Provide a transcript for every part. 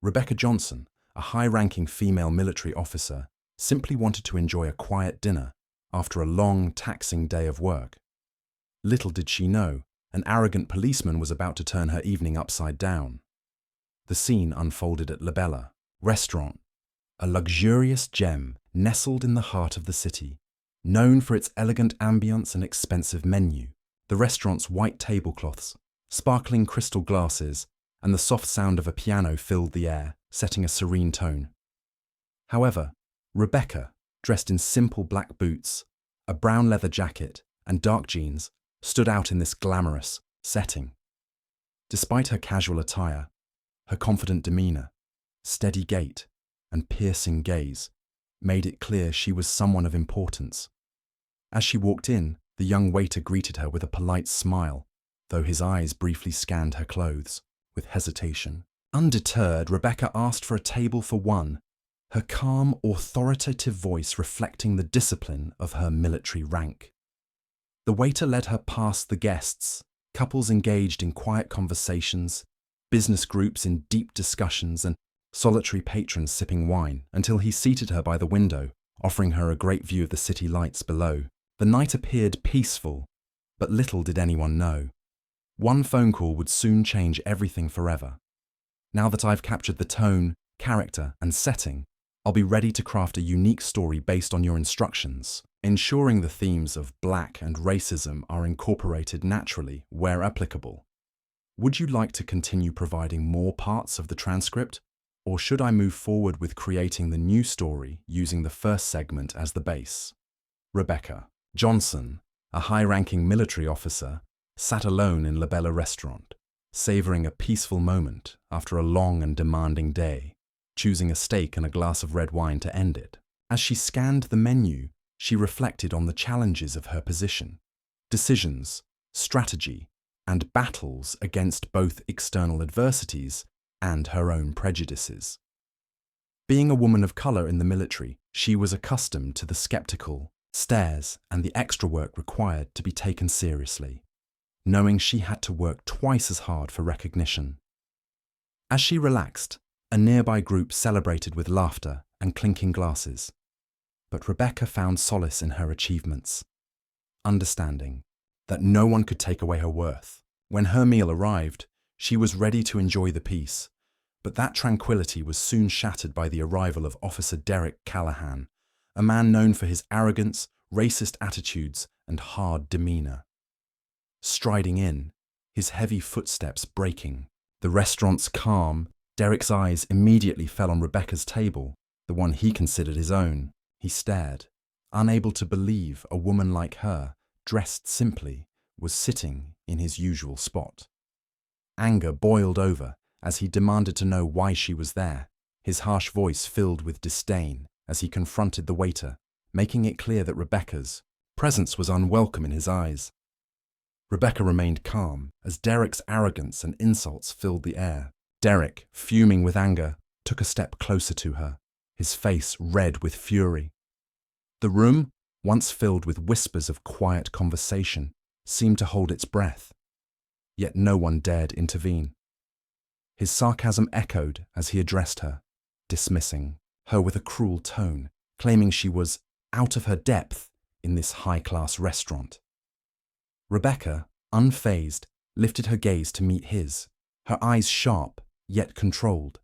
Rebecca Johnson, a high-ranking female military officer, simply wanted to enjoy a quiet dinner after a long, taxing day of work. Little did she know, an arrogant policeman was about to turn her evening upside down. The scene unfolded at La Bella Restaurant, a luxurious gem nestled in the heart of the city. Known for its elegant ambience and expensive menu, the restaurant's white tablecloths, sparkling crystal glasses, and the soft sound of a piano filled the air, setting a serene tone. However, Rebecca, dressed in simple black boots, a brown leather jacket, and dark jeans, stood out in this glamorous setting. Despite her casual attire, her confident demeanor, steady gait, and piercing gaze made it clear she was someone of importance. As she walked in, the young waiter greeted her with a polite smile, though his eyes briefly scanned her clothes with hesitation. Undeterred, Rebecca asked for a table for one, her calm, authoritative voice reflecting the discipline of her military rank. The waiter led her past the guests, couples engaged in quiet conversations, business groups in deep discussions, and solitary patrons sipping wine, until he seated her by the window, offering her a great view of the city lights below. The night appeared peaceful, but little did anyone know. One phone call would soon change everything forever. Now that I've captured the tone, character, and setting, I'll be ready to craft a unique story based on your instructions, ensuring the themes of Black and racism are incorporated naturally where applicable. Would you like to continue providing more parts of the transcript, or should I move forward with creating the new story using the first segment as the base? Rebecca Johnson, a high-ranking military officer, sat alone in La Bella Restaurant, savoring a peaceful moment after a long and demanding day, choosing a steak and a glass of red wine to end it. As she scanned the menu, she reflected on the challenges of her position, decisions, strategy, and battles against both external adversities and her own prejudices. Being a woman of color in the military, she was accustomed to the skeptical stares and the extra work required to be taken seriously, knowing she had to work twice as hard for recognition. As she relaxed, a nearby group celebrated with laughter and clinking glasses. But Rebecca found solace in her achievements, understanding that no one could take away her worth. When her meal arrived, she was ready to enjoy the peace, but that tranquility was soon shattered by the arrival of Officer Derek Callahan, a man known for his arrogance, racist attitudes, and hard demeanor. Striding in, his heavy footsteps breaking, the restaurant's calm, Derek's eyes immediately fell on Rebecca's table, the one he considered his own. He stared, unable to believe a woman like her, dressed simply, was sitting in his usual spot. Anger boiled over as he demanded to know why she was there, his harsh voice filled with disdain as he confronted the waiter, making it clear that Rebecca's presence was unwelcome in his eyes. Rebecca remained calm as Derek's arrogance and insults filled the air. Derek, fuming with anger, took a step closer to her, his face red with fury. The room, once filled with whispers of quiet conversation, seemed to hold its breath, yet no one dared intervene. His sarcasm echoed as he addressed her, dismissing her with a cruel tone, claiming she was out of her depth in this high-class restaurant. Rebecca, unfazed, lifted her gaze to meet his, her eyes sharp yet controlled.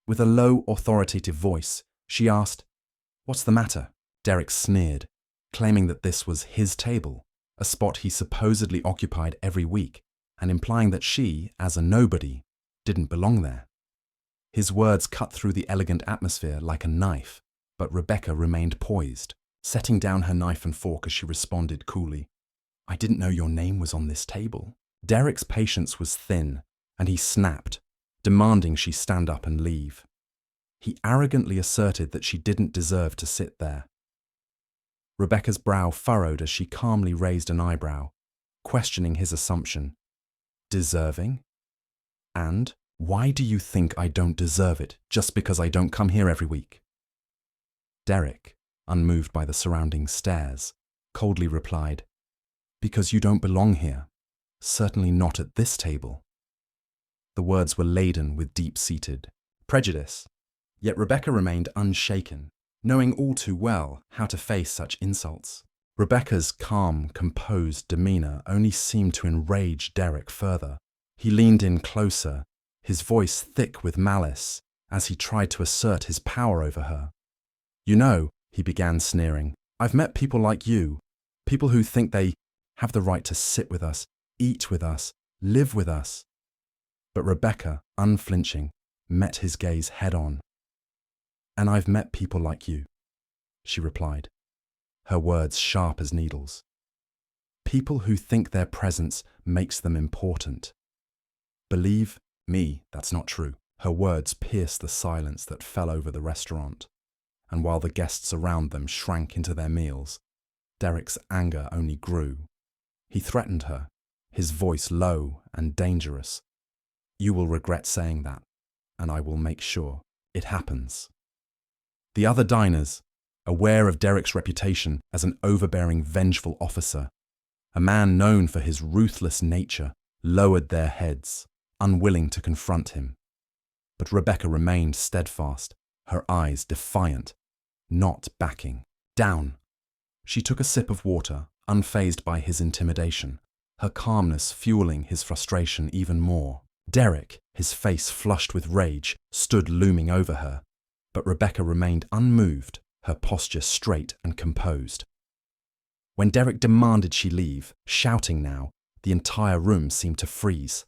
With a low, authoritative voice, she asked, "What's the matter?" Derek sneered, claiming that this was his table, a spot he supposedly occupied every week, and implying that she, as a nobody, didn't belong there. His words cut through the elegant atmosphere like a knife, but Rebecca remained poised, setting down her knife and fork as she responded coolly, "I didn't know your name was on this table." Derek's patience was thin, and he snapped, demanding she stand up and leave. He arrogantly asserted that she didn't deserve to sit there. Rebecca's brow furrowed as she calmly raised an eyebrow, questioning his assumption. Deserving? And why do you think I don't deserve it just because I don't come here every week? Derek, unmoved by the surrounding stares, coldly replied, "Because you don't belong here. Certainly not at this table." The words were laden with deep-seated prejudice. Yet Rebecca remained unshaken, knowing all too well how to face such insults. Rebecca's calm, composed demeanor only seemed to enrage Derek further. He leaned in closer, his voice thick with malice, as he tried to assert his power over her. "You know," he began sneering, "I've met people like you, people who think they have the right to sit with us, eat with us, live with us." But Rebecca, unflinching, met his gaze head-on. "And I've met people like you," she replied, her words sharp as needles. "People who think their presence makes them important. Believe me, that's not true." Her words pierced the silence that fell over the restaurant, and while the guests around them shrank into their meals, Derek's anger only grew. He threatened her, his voice low and dangerous. "You will regret saying that, and I will make sure it happens." The other diners, aware of Derek's reputation as an overbearing, vengeful officer, a man known for his ruthless nature, lowered their heads, unwilling to confront him. But Rebecca remained steadfast, her eyes defiant, not backing down. She took a sip of water, unfazed by his intimidation, her calmness fueling his frustration even more. Derek, his face flushed with rage, stood looming over her, but Rebecca remained unmoved, her posture straight and composed. When Derek demanded she leave, shouting now, the entire room seemed to freeze.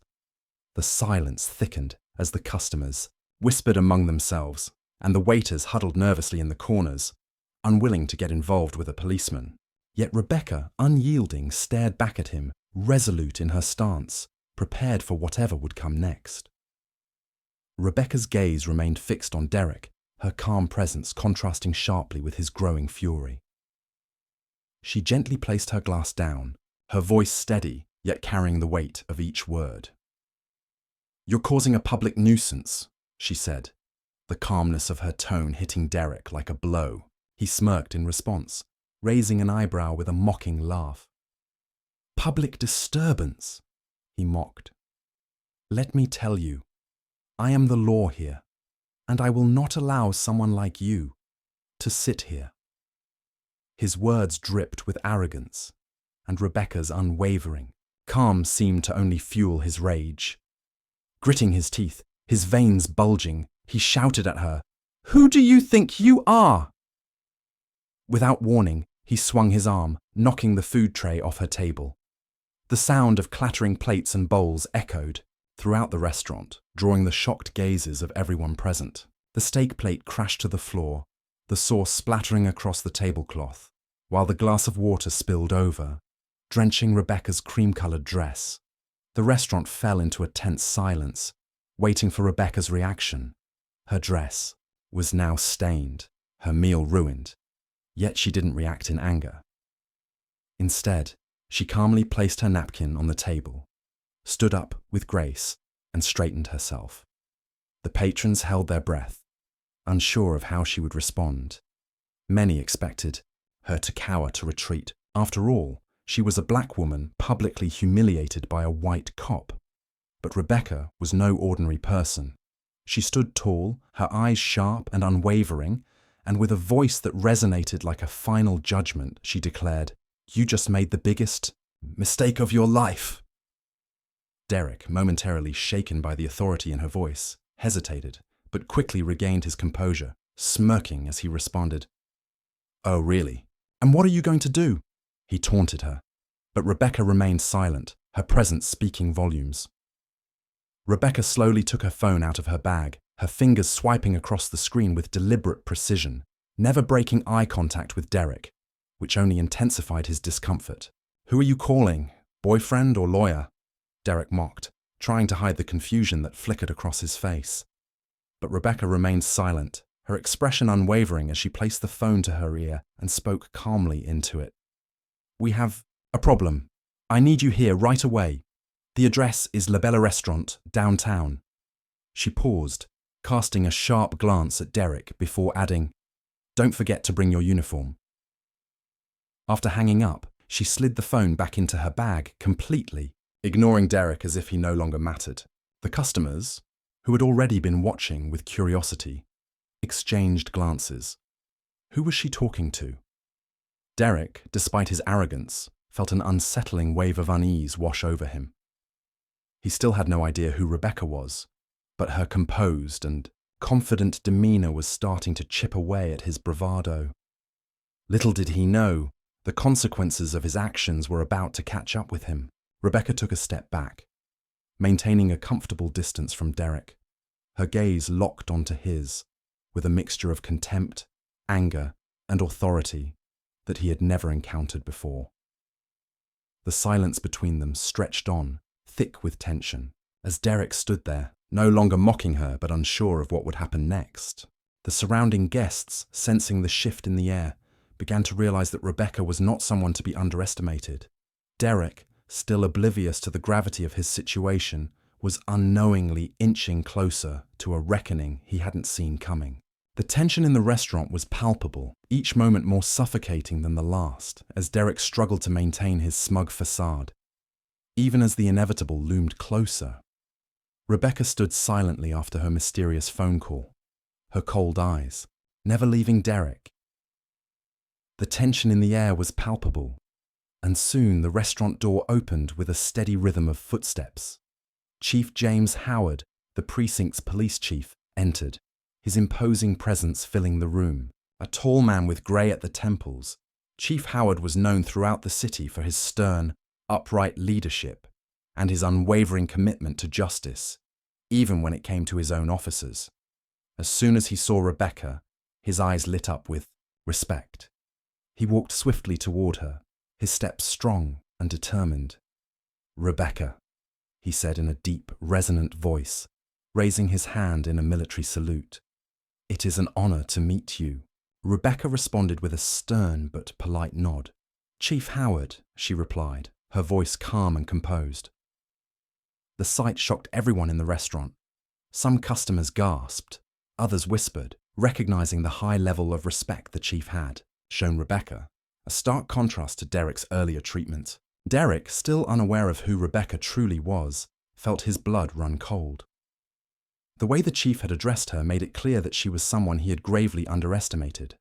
The silence thickened as the customers whispered among themselves, and the waiters huddled nervously in the corners, unwilling to get involved with a policeman. Yet Rebecca, unyielding, stared back at him, resolute in her stance, prepared for whatever would come next. Rebecca's gaze remained fixed on Derek, her calm presence contrasting sharply with his growing fury. She gently placed her glass down, her voice steady, yet carrying the weight of each word. "You're causing a public nuisance," she said, the calmness of her tone hitting Derek like a blow. He smirked in response, raising an eyebrow with a mocking laugh. "Public disturbance," he mocked. "Let me tell you, I am the law here, and I will not allow someone like you to sit here." His words dripped with arrogance, and Rebecca's unwavering calm seemed to only fuel his rage. Gritting his teeth, his veins bulging, he shouted at her, "Who do you think you are?" Without warning, he swung his arm, knocking the food tray off her table. The sound of clattering plates and bowls echoed throughout the restaurant, drawing the shocked gazes of everyone present. The steak plate crashed to the floor, the sauce splattering across the tablecloth, while the glass of water spilled over, drenching Rebecca's cream-colored dress. The restaurant fell into a tense silence, waiting for Rebecca's reaction. Her dress was now stained, her meal ruined, yet she didn't react in anger. Instead, she calmly placed her napkin on the table, stood up with grace, and straightened herself. The patrons held their breath, unsure of how she would respond. Many expected her to cower, to retreat. After all, she was a black woman publicly humiliated by a white cop. But Rebecca was no ordinary person. She stood tall, her eyes sharp and unwavering, and with a voice that resonated like a final judgment, she declared, "You just made the biggest mistake of your life." Derek, momentarily shaken by the authority in her voice, hesitated, but quickly regained his composure, smirking as he responded, "Oh, really? And what are you going to do?" He taunted her, but Rebecca remained silent, her presence speaking volumes. Rebecca slowly took her phone out of her bag, her fingers swiping across the screen with deliberate precision, never breaking eye contact with Derek, which only intensified his discomfort. "Who are you calling? Boyfriend or lawyer?" Derek mocked, trying to hide the confusion that flickered across his face. But Rebecca remained silent, her expression unwavering as she placed the phone to her ear and spoke calmly into it. "We have a problem. I need you here right away. The address is La Bella Restaurant, downtown." She paused, casting a sharp glance at Derek before adding, "Don't forget to bring your uniform." After hanging up, she slid the phone back into her bag completely, ignoring Derek as if he no longer mattered. The customers, who had already been watching with curiosity, exchanged glances. Who was she talking to? Derek, despite his arrogance, felt an unsettling wave of unease wash over him. He still had no idea who Rebecca was, but her composed and confident demeanor was starting to chip away at his bravado. Little did he know, the consequences of his actions were about to catch up with him. Rebecca took a step back, maintaining a comfortable distance from Derek, her gaze locked onto his, with a mixture of contempt, anger, and authority that he had never encountered before. The silence between them stretched on, thick with tension, as Derek stood there, no longer mocking her but unsure of what would happen next. The surrounding guests, sensing the shift in the air, began to realize that Rebecca was not someone to be underestimated. Derek, still oblivious to the gravity of his situation, was unknowingly inching closer to a reckoning he hadn't seen coming. The tension in the restaurant was palpable, each moment more suffocating than the last, as Derek struggled to maintain his smug facade. Even as the inevitable loomed closer, Rebecca stood silently after her mysterious phone call, her cold eyes never leaving Derek. The tension in the air was palpable, and soon the restaurant door opened with a steady rhythm of footsteps. Chief James Howard, the precinct's police chief, entered, his imposing presence filling the room. A tall man with grey at the temples, Chief Howard was known throughout the city for his stern, upright leadership and his unwavering commitment to justice, even when it came to his own officers. As soon as he saw Rebecca, his eyes lit up with respect. He walked swiftly toward her, his steps strong and determined. "Rebecca," he said in a deep, resonant voice, raising his hand in a military salute. "It is an honor to meet you." Rebecca responded with a stern but polite nod. "Chief Howard," she replied, her voice calm and composed. The sight shocked everyone in the restaurant. Some customers gasped, others whispered, recognizing the high level of respect the chief had shown Rebecca, a stark contrast to Derek's earlier treatment. Derek, still unaware of who Rebecca truly was, felt his blood run cold. The way the chief had addressed her made it clear that she was someone he had gravely underestimated.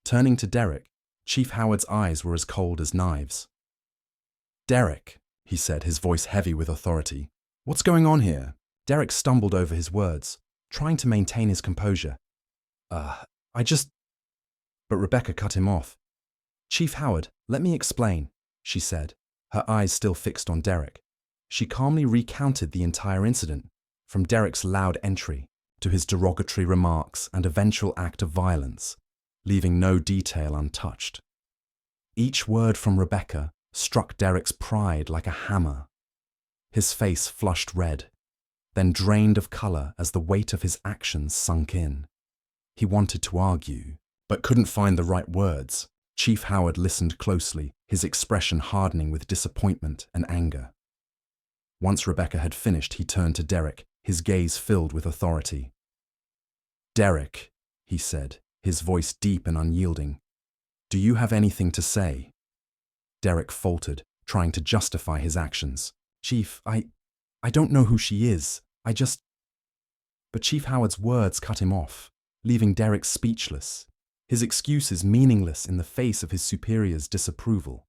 Turning to Derek, Chief Howard's eyes were as cold as knives. "Derek," he said, his voice heavy with authority, "what's going on here?" Derek stumbled over his words, trying to maintain his composure. I just... But Rebecca cut him off. "Chief Howard, let me explain," she said, her eyes still fixed on Derek. She calmly recounted the entire incident, from Derek's loud entry to his derogatory remarks and eventual act of violence, leaving no detail untouched. Each word from Rebecca struck Derek's pride like a hammer. His face flushed red, then drained of color as the weight of his actions sunk in. He wanted to argue, but couldn't find the right words. Chief Howard listened closely, his expression hardening with disappointment and anger. Once Rebecca had finished, he turned to Derek, his gaze filled with authority. "Derek," he said, his voice deep and unyielding, "do you have anything to say?" Derek faltered, trying to justify his actions. "Chief, I don't know who she is. But Chief Howard's words cut him off, leaving Derek speechless, his excuses meaningless in the face of his superior's disapproval.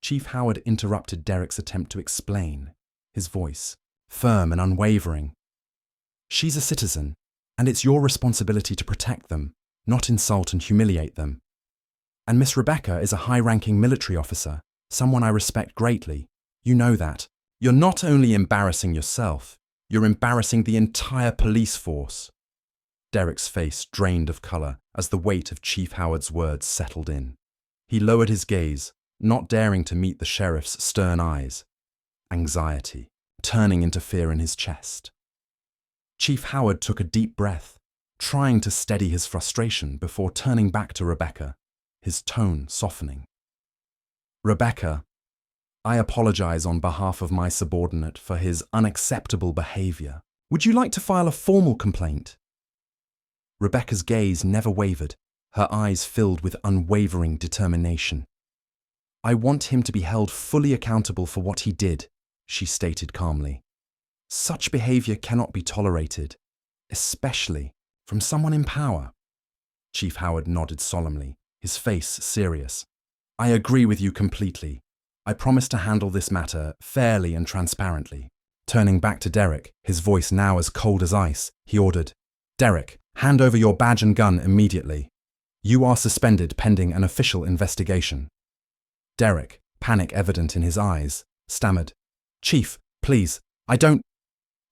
Chief Howard interrupted Derek's attempt to explain, his voice firm and unwavering. "She's a citizen, and it's your responsibility to protect them, not insult and humiliate them. And Miss Rebecca is a high-ranking military officer, someone I respect greatly. You know that. You're not only embarrassing yourself, you're embarrassing the entire police force." Derek's face drained of color as the weight of Chief Howard's words settled in. He lowered his gaze, not daring to meet the sheriff's stern eyes. Anxiety turning into fear in his chest. Chief Howard took a deep breath, trying to steady his frustration before turning back to Rebecca, his tone softening. "Rebecca, I apologize on behalf of my subordinate for his unacceptable behavior. Would you like to file a formal complaint?" Rebecca's gaze never wavered, her eyes filled with unwavering determination. "I want him to be held fully accountable for what he did," she stated calmly. Such behavior cannot be tolerated, especially from someone in power. Chief Howard nodded solemnly, his face serious. I agree with you completely. I promise to handle this matter fairly and transparently. Turning back to Derek, his voice now as cold as ice, he ordered, Derek, hand over your badge and gun immediately. You are suspended pending an official investigation. Derek, panic evident in his eyes, stammered, Chief, please, I don't…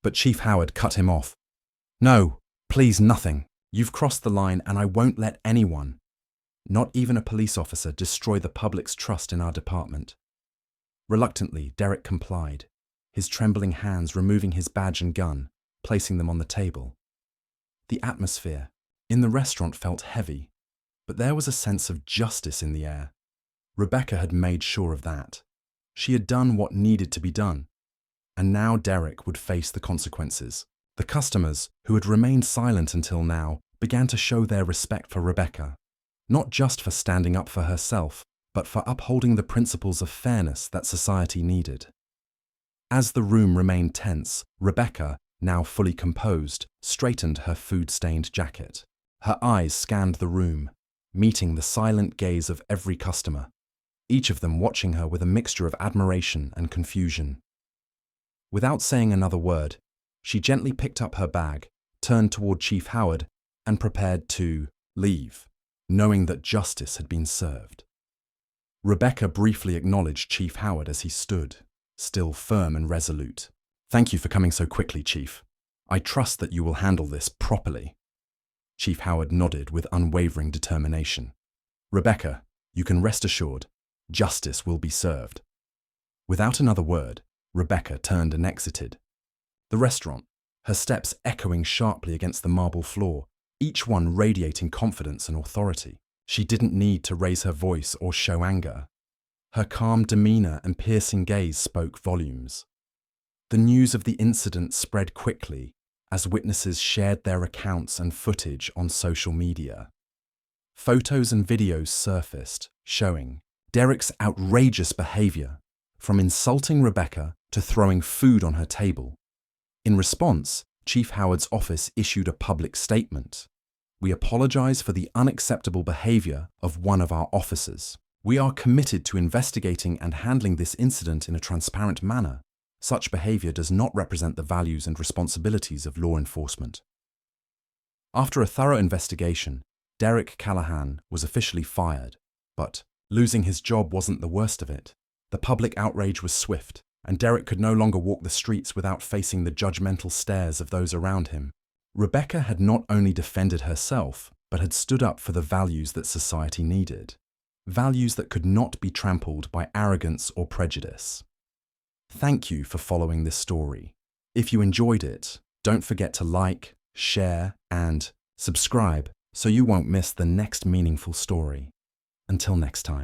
But Chief Howard cut him off. No, please nothing. You've crossed the line and I won't let anyone, not even a police officer, destroy the public's trust in our department. Reluctantly, Derek complied, his trembling hands removing his badge and gun, placing them on the table. The atmosphere in the restaurant felt heavy, but there was a sense of justice in the air. Rebecca had made sure of that. She had done what needed to be done, and now Derek would face the consequences. The customers, who had remained silent until now, began to show their respect for Rebecca, not just for standing up for herself, but for upholding the principles of fairness that society needed. As the room remained tense, Rebecca, now fully composed, straightened her food-stained jacket. Her eyes scanned the room, meeting the silent gaze of every customer, each of them watching her with a mixture of admiration and confusion. Without saying another word, she gently picked up her bag, turned toward Chief Howard, and prepared to leave, knowing that justice had been served. Rebecca briefly acknowledged Chief Howard as he stood, still firm and resolute. Thank you for coming so quickly, Chief. I trust that you will handle this properly. Chief Howard nodded with unwavering determination. Rebecca, you can rest assured, justice will be served. Without another word, Rebecca turned and exited the restaurant, her steps echoing sharply against the marble floor, each one radiating confidence and authority. She didn't need to raise her voice or show anger. Her calm demeanor and piercing gaze spoke volumes. The news of the incident spread quickly as witnesses shared their accounts and footage on social media. Photos and videos surfaced, showing Derek's outrageous behavior, from insulting Rebecca to throwing food on her table. In response, Chief Howard's office issued a public statement. We apologize for the unacceptable behavior of one of our officers. We are committed to investigating and handling this incident in a transparent manner. Such behavior does not represent the values and responsibilities of law enforcement. After a thorough investigation, Derek Callahan was officially fired, but losing his job wasn't the worst of it. The public outrage was swift, and Derek could no longer walk the streets without facing the judgmental stares of those around him. Rebecca had not only defended herself, but had stood up for the values that society needed. Values that could not be trampled by arrogance or prejudice. Thank you for following this story. If you enjoyed it, don't forget to like, share, and subscribe so you won't miss the next meaningful story. Until next time.